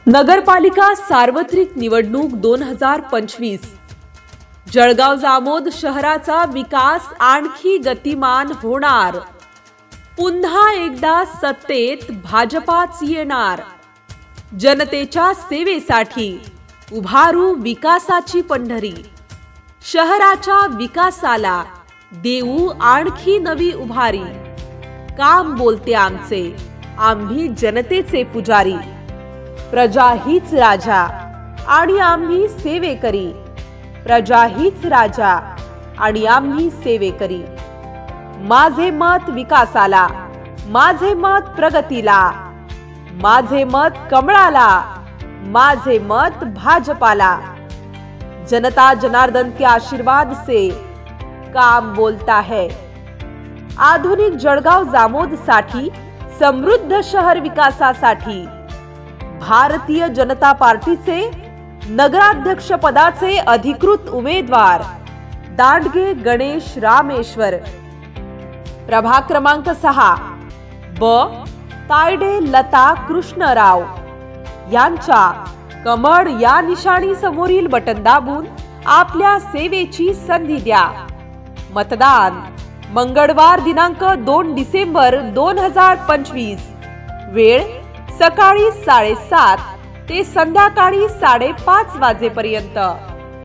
नगरपालिका सार्वत्रिक निवडणूक 2025 जळगाव जामोद शहराचा विकास आणखी गतिमान होणार। पुन्हा एकदा सत्तेत भाजपाच येणार। जनतेच्या सेवेसाठी उभारू विकासाची पंढरी। शहराच्या विकासाला देऊ आणखी नवी उभारी। काम बोलते आमचे, आम्ही जनतेचे पुजारी। प्रजा हीच राजा आणि आम्ही सेवेकरी। प्रजा हीच राजा आणि आम्ही सेवेकरी। माझे मत विकासाला, माझे मत प्रगतीला, माझे मत कमळाला, माझे मत भाजपाला। जनता जनार्दन के आशीर्वाद से काम बोलता है। आधुनिक जळगाव जामोद साठी, समृद्ध शहर विकासासाठी भारतीय जनता पार्टीचे नगराध्यक्ष पदाचे अधिकृत उमेदवार दांडगे गणेश रामेश्वर। प्रभाग क्रमांक 6 ब तायडे लता कृष्णराव यांच्या कमळ या निशाणी समोरील बटन दाबून आपल्या सेवेची संधी द्या। मतदान मंगळवार दिनांक 2 डिसेंबर 2025। वेळ सकाळी 7:30 ते संध्याकाळी 5:30 वाजेपर्यंत।